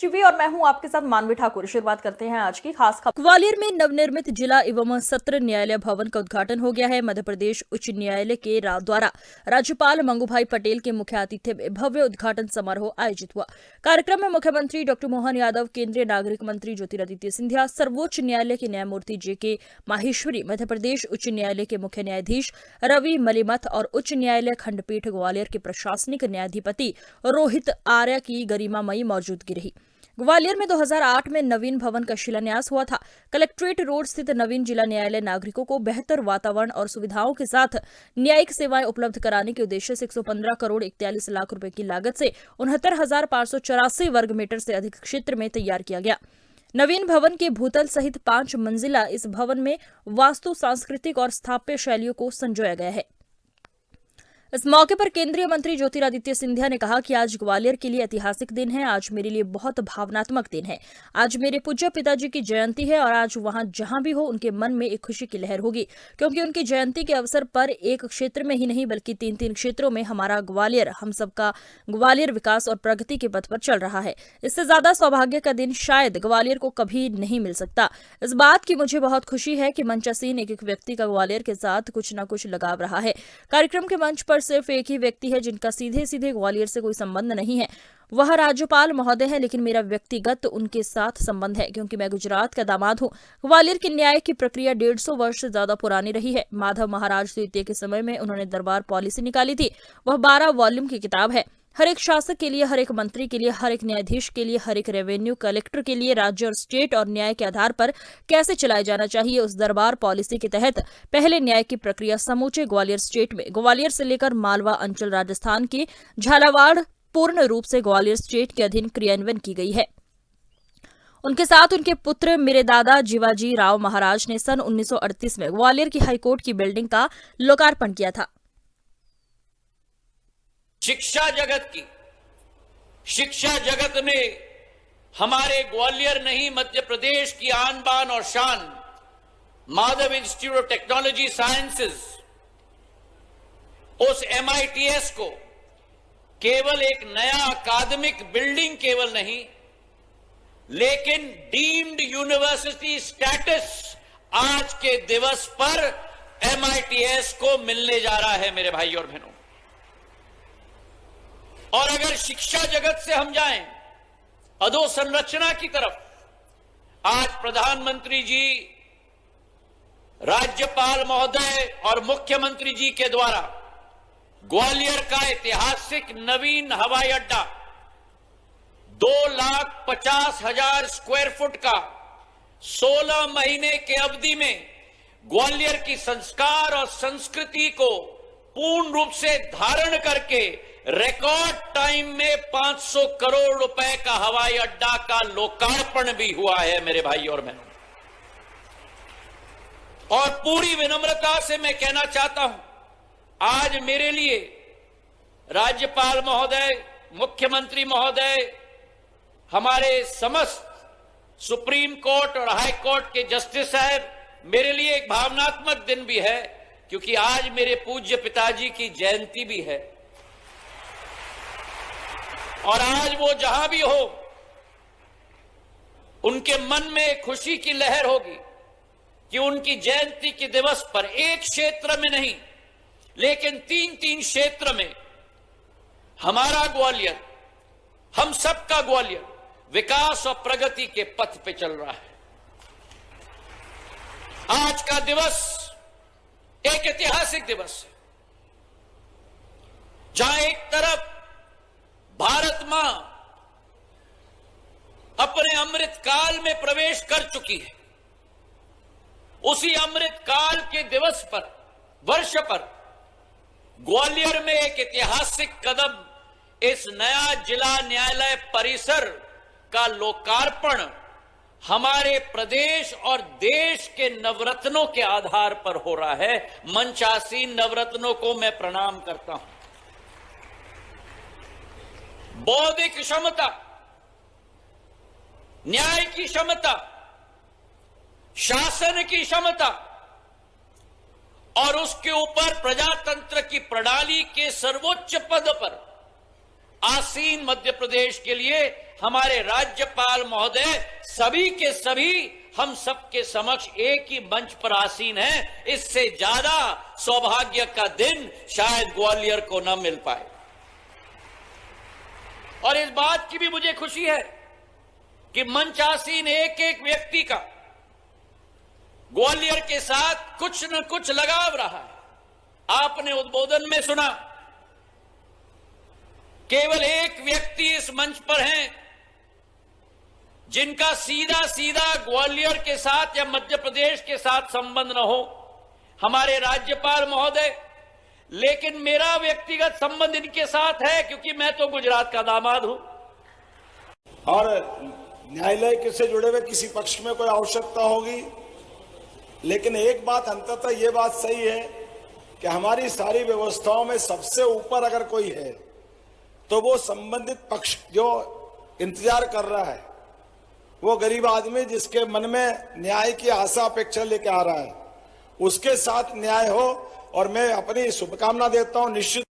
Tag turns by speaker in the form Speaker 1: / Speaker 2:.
Speaker 1: TV और मैं हूं आपके साथ मानवी ठाकुर। शुरुआत करते हैं आज की खास खबर।
Speaker 2: ग्वालियर में नवनिर्मित जिला एवं सत्र न्यायालय भवन का उद्घाटन हो गया है। मध्य प्रदेश उच्च न्यायालय के द्वारा राज्यपाल मंगूभाई पटेल के मुख्य आतिथ्य में भव्य उद्घाटन समारोह आयोजित हुआ। कार्यक्रम में मुख्यमंत्री डॉ मोहन यादव, केंद्रीय नागरिक मंत्री ज्योतिरादित्य सिंधिया, सर्वोच्च न्यायालय के न्यायमूर्ति जेके माहेश्वरी, मध्य प्रदेश उच्च न्यायालय के मुख्य न्यायाधीश रवि मलिमथ और उच्च न्यायालय खंडपीठ ग्वालियर के प्रशासनिक न्यायाधिपति रोहित आर्य की गरिमामयी मौजूदगी रही। ग्वालियर में 2008 में नवीन भवन का शिलान्यास हुआ था। कलेक्ट्रेट रोड स्थित नवीन जिला न्यायालय नागरिकों को बेहतर वातावरण और सुविधाओं के साथ न्यायिक सेवाएं उपलब्ध कराने के उद्देश्य से 115 करोड़ 41 लाख रुपए की लागत से 69,584 वर्ग मीटर से अधिक क्षेत्र में तैयार किया गया। नवीन भवन के भूतल सहित 5 मंजिला इस भवन में वास्तु, सांस्कृतिक और स्थापत्य शैलियों को संजोया गया है। इस मौके पर केंद्रीय मंत्री ज्योतिरादित्य सिंधिया ने कहा कि आज ग्वालियर के लिए ऐतिहासिक दिन है। आज मेरे लिए बहुत भावनात्मक दिन है। आज मेरे पूज्य पिताजी की जयंती है और आज वहां जहां भी हो उनके मन में एक खुशी की लहर होगी, क्योंकि उनकी जयंती के अवसर पर एक क्षेत्र में ही नहीं बल्कि 3 क्षेत्रों में हमारा ग्वालियर, हम सबका ग्वालियर विकास और प्रगति के पथ पर चल रहा है। इससे ज्यादा सौभाग्य का दिन शायद ग्वालियर को कभी नहीं मिल सकता। इस बात की मुझे बहुत खुशी है कि मंचासीन एक व्यक्ति का ग्वालियर के साथ कुछ न कुछ लगाव रहा है। कार्यक्रम के मंच पर सिर्फ एक ही व्यक्ति है जिनका सीधे सीधे ग्वालियर से कोई संबंध नहीं है, वह राज्यपाल महोदय है, लेकिन मेरा व्यक्तिगत उनके साथ संबंध है क्योंकि मैं गुजरात का दामाद हूं। ग्वालियर की न्याय की प्रक्रिया 150 वर्ष से ज्यादा पुरानी रही है। माधव महाराज द्वितीय के समय में उन्होंने दरबार पॉलिसी निकाली थी। वह 12 वॉल्यूम की किताब है। हर एक शासक के लिए, हर एक मंत्री के लिए, हर एक न्यायाधीश के लिए, हर एक रेवेन्यू कलेक्टर के लिए राज्य और स्टेट और न्याय के आधार पर कैसे चलाया जाना चाहिए, उस दरबार पॉलिसी के तहत पहले न्याय की प्रक्रिया समूचे ग्वालियर स्टेट में, ग्वालियर से लेकर मालवा अंचल राजस्थान की झालावाड़ पूर्ण रूप से ग्वालियर स्टेट के अधीन क्रियान्वयन की गई है। उनके साथ उनके पुत्र मेरे दादा जीवाजी राव महाराज ने सन 1938 में ग्वालियर की हाईकोर्ट की बिल्डिंग का लोकार्पण किया था।
Speaker 3: शिक्षा जगत में हमारे ग्वालियर नहीं, मध्य प्रदेश की आन बान और शान Madhav institute of technology sciences, उस MITS को केवल एक नया अकादमिक बिल्डिंग केवल नहीं, लेकिन डीम्ड यूनिवर्सिटी स्टेटस आज के दिवस पर MITS को मिलने जा रहा है मेरे भाई और बहनों। और अगर शिक्षा जगत से हम जाएं अधोसंरचना की तरफ, आज प्रधानमंत्री जी, राज्यपाल महोदय और मुख्यमंत्री जी के द्वारा ग्वालियर का ऐतिहासिक नवीन हवाई अड्डा 2,50,000 स्क्वायर फुट का 16 महीने के अवधि में ग्वालियर की संस्कार और संस्कृति को पूर्ण रूप से धारण करके रिकॉर्ड टाइम में 500 करोड़ रुपए का हवाई अड्डा का लोकार्पण भी हुआ है मेरे भाई और बहनों। और पूरी विनम्रता से मैं कहना चाहता हूं, आज मेरे लिए राज्यपाल महोदय, मुख्यमंत्री महोदय, हमारे समस्त सुप्रीम कोर्ट और हाई कोर्ट के जस्टिस साहब, मेरे लिए एक भावनात्मक दिन भी है क्योंकि आज मेरे पूज्य पिताजी की जयंती भी है। और आज वो जहां भी हो उनके मन में खुशी की लहर होगी कि उनकी जयंती के दिवस पर एक क्षेत्र में नहीं लेकिन 3 क्षेत्र में हमारा ग्वालियर, हम सबका ग्वालियर विकास और प्रगति के पथ पे चल रहा है। आज का दिवस एक ऐतिहासिक दिवस है जहां एक तरफ भारत मां अपने अमृत काल में प्रवेश कर चुकी है, उसी अमृत काल के दिवस पर, वर्ष पर ग्वालियर में एक ऐतिहासिक कदम, इस नया जिला न्यायालय परिसर का लोकार्पण हमारे प्रदेश और देश के नवरत्नों के आधार पर हो रहा है। मंचासीन नवरत्नों को मैं प्रणाम करता हूं। बौद्धिक क्षमता, न्याय की क्षमता, शासन की क्षमता और उसके ऊपर प्रजातंत्र की प्रणाली के सर्वोच्च पद पर आसीन मध्य प्रदेश के लिए हमारे राज्यपाल महोदय सभी के सभी हम सबके समक्ष एक ही मंच पर आसीन हैं। इससे ज्यादा सौभाग्य का दिन शायद ग्वालियर को न मिल पाए। और इस बात की भी मुझे खुशी है कि मंच आसीन एक एक व्यक्ति का ग्वालियर के साथ कुछ न कुछ लगाव रहा है। आपने उद्बोधन में सुना, केवल एक व्यक्ति इस मंच पर हैं जिनका सीधा सीधा ग्वालियर के साथ या मध्य प्रदेश के साथ संबंध न हो, हमारे राज्यपाल महोदय। लेकिन मेरा व्यक्तिगत संबंध इनके साथ है क्योंकि मैं तो गुजरात का दामाद हूं।
Speaker 4: और न्यायालय के से जुड़े हुए किसी पक्ष में कोई आवश्यकता होगी, लेकिन एक बात अंततः ये बात सही है कि हमारी सारी व्यवस्थाओं में सबसे ऊपर अगर कोई है तो वो संबंधित पक्ष जो इंतजार कर रहा है, वो गरीब आदमी जिसके मन में न्याय की आशा अपेक्षा लेके आ रहा है, उसके साथ न्याय हो। और मैं अपनी शुभकामना देता हूं। निश्चित